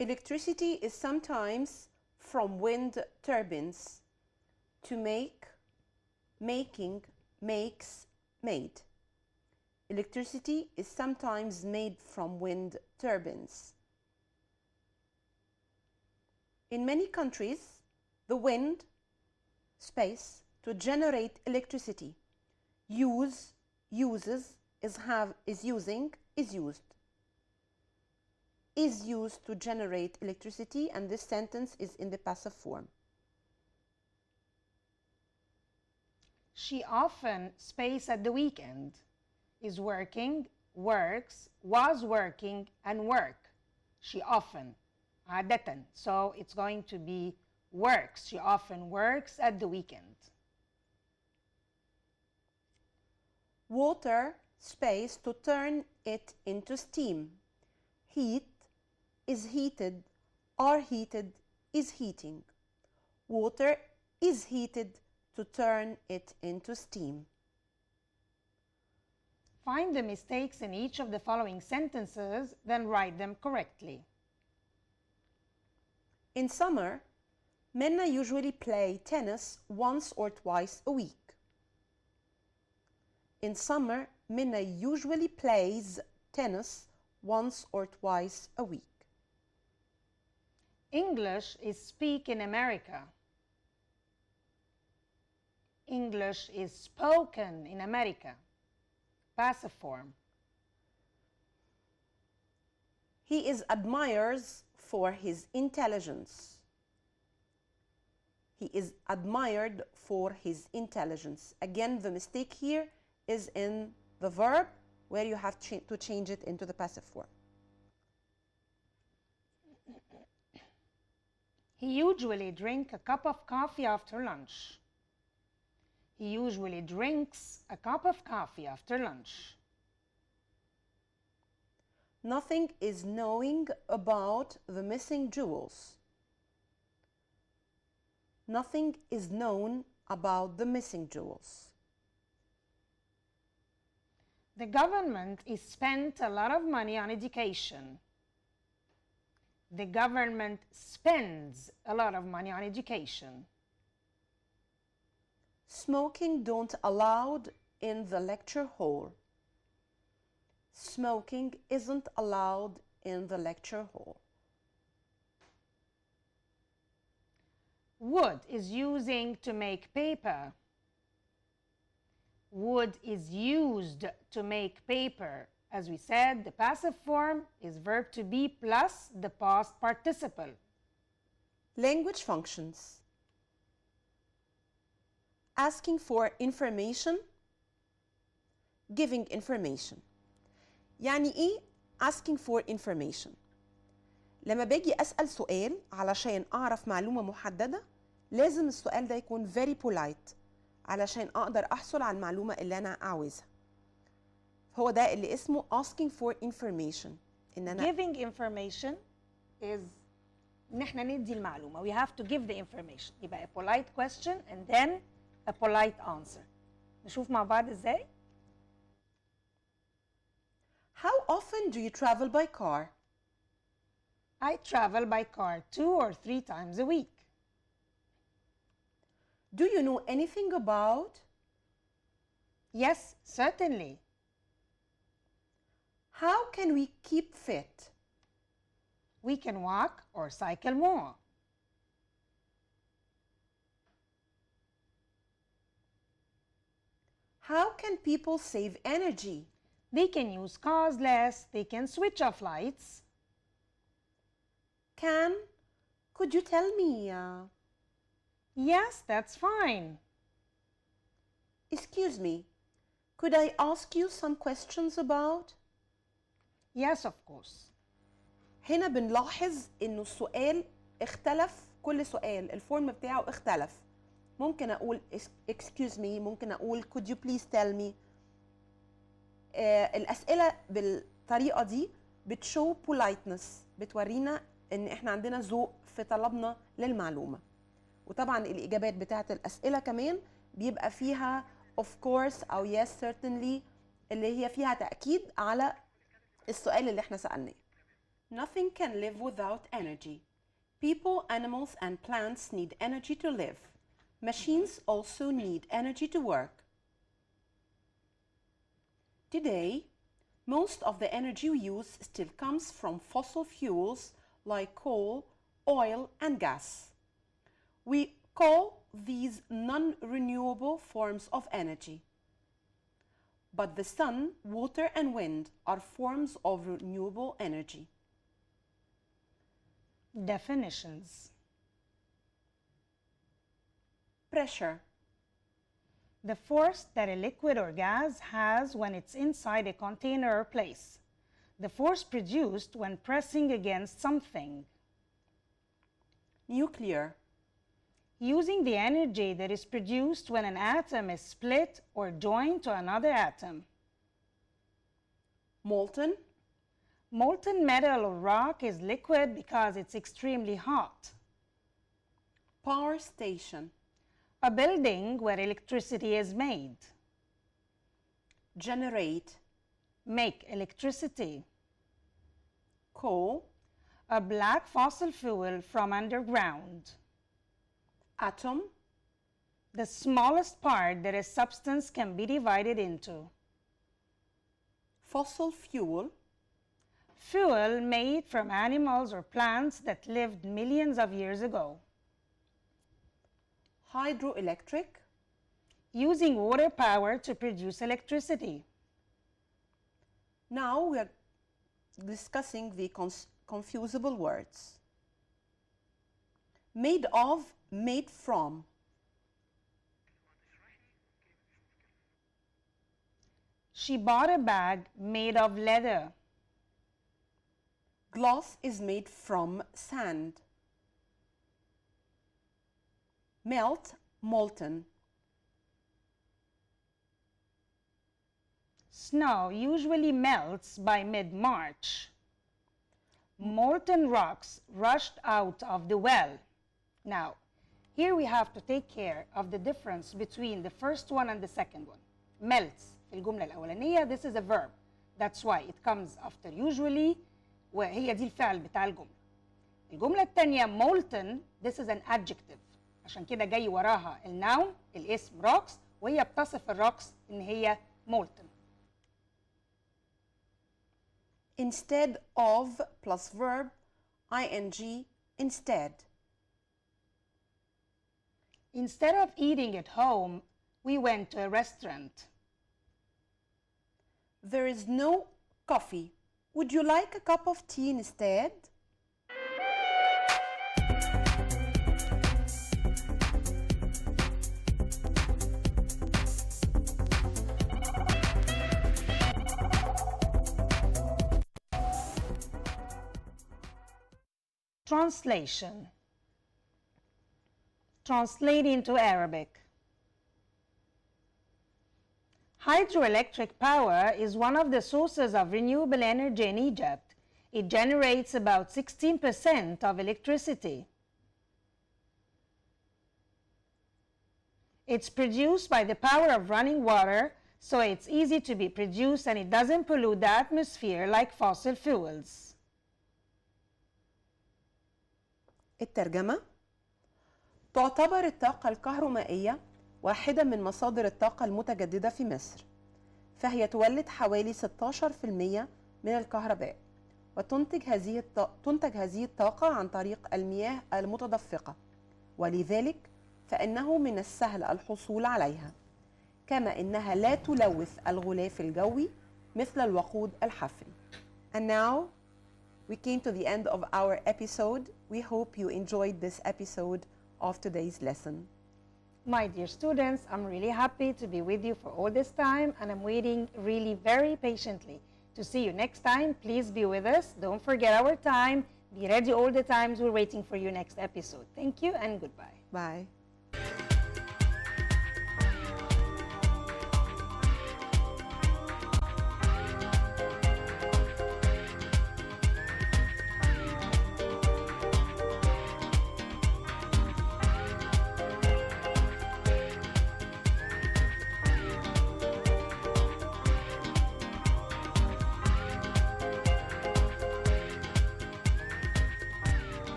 Electricity is sometimes from wind turbines. To make, making, makes, made. Electricity is sometimes made from wind turbines. In many countries, the wind space to generate electricity uses, is using, is used. Is used to generate electricity, and this sentence is in the passive form. She often space at the weekend. Is working, works, was working, and work. She often. عادة. So it's going to be works. She often works at the weekend. Water space to turn it into steam. Heat is heated, are heated, is heating. Water is heated to turn it into steam. Find the mistakes in each of the following sentences, then write them correctly. In summer, Minna usually play tennis once or twice a week. In summer, Minna usually plays tennis once or twice a week. English is speak in America. English is spoken in America. Passive form. He is admires for his intelligence. He is admired for his intelligence. Again, the mistake here is in the verb, where you have to change it into the passive form. He usually drinks a cup of coffee after lunch. He usually drinks a cup of coffee after lunch. Nothing is known about the missing jewels. Nothing is known about the missing jewels. The government is spent a lot of money on education. The government spends a lot of money on education. Smoking don't allowed in the lecture hall. Smoking isn't allowed in the lecture hall. Wood is using to make paper. Wood is used to make paper. As we said, the passive form is verb to be plus the past participle. Language functions. Asking for information, giving information. يعني ايه asking for information؟ لما باجي أسأل سؤال علشان أعرف معلومة محددة، لازم السؤال ده يكون very polite علشان أقدر أحصل على المعلومة اللي أنا عاوزها. هو ده اللي اسمه asking for information. إن أنا Giving information is إن احنا ندي المعلومة. We have to give the information. يبقى a polite question and then a polite answer. نشوف مع بعض ازاي؟ How often do you travel by car? I travel by car 2 or 3 times a week. Do you know anything about? Yes, certainly. How can we keep fit? We can walk or cycle more. How can people save energy? They can use cars less, they can switch off lights. Could you tell me? Yes, that's fine. Excuse me, could I ask you some questions about? Yes, of course. هنا بنلاحظ إنه السؤال اختلف، كل سؤال الفورم بتاعه اختلف. ممكن أقول excuse me، ممكن أقول could you please tell me. الأسئلة بالطريقة دي بتشو politeness، بتورينا إن إحنا عندنا ذوق في طلبنا للمعلومة. وطبعا الإجابات بتاعة الأسئلة كمان بيبقى فيها of course أو yes certainly، اللي هي فيها تأكيد على السؤال اللي إحنا سألناه. Nothing can live without energy. People, animals, and plants need energy to live. Machines also need energy to work. Today, most of the energy we use still comes from fossil fuels like coal, oil, and gas. We call these non-renewable forms of energy. But the sun, water, and wind are forms of renewable energy. Definitions. Pressure. The force that a liquid or gas has when it's inside a container or place. The force produced when pressing against something. Nuclear. Using the energy that is produced when an atom is split or joined to another atom. Molten. Molten metal or rock is liquid because it's extremely hot. Power station. A building where electricity is made. Generate. Make electricity. Coal. A black fossil fuel from underground. Atom. The smallest part that a substance can be divided into. Fossil fuel. Fuel made from animals or plants that lived millions of years ago. Hydroelectric. Using water power to produce electricity. Now we are discussing the confusable words. Made of, made from. She bought a bag made of leather. Glass is made from sand. Melt, molten. Snow usually melts by mid-March. Molten rocks rushed out of the well. Now, here we have to take care of the difference between the first one and the second one. Melts في الجملة الأولانية, this is a verb. That's why it comes after usually, وهي دي الفعل بتاع الجملة. الجملة الثانية molten, this is an adjective. عشان كده جاي وراها الناون الاسم rocks, وهي بتصف الروكس إن هي molten. Instead of plus verb ing instead. Instead of eating at home, we went to a restaurant. There is no coffee. Would you like a cup of tea instead? Translation. Translate into Arabic. Hydroelectric power is one of the sources of renewable energy in Egypt. It generates about 16% of electricity. It's produced by the power of running water, so it's easy to be produced and it doesn't pollute the atmosphere like fossil fuels. الترجمة: تعتبر الطاقة الكهرومائية واحدة من مصادر الطاقة المتجددة في مصر، فهي تولد حوالي 16% من الكهرباء، وتنتج هذه الطاقة عن طريق المياه المتدفقة، ولذلك فإنه من السهل الحصول عليها، كما إنها لا تلوث الغلاف الجوي مثل الوقود الحفري. And now we came to the end of our episode. We hope you enjoyed this episode of today's lesson. My dear students, I'm really happy to be with you for all this time, and I'm waiting really very patiently to see you next time. Please be with us. Don't forget our time. Be ready all the times. We're waiting for you next episode. Thank you and goodbye. Bye.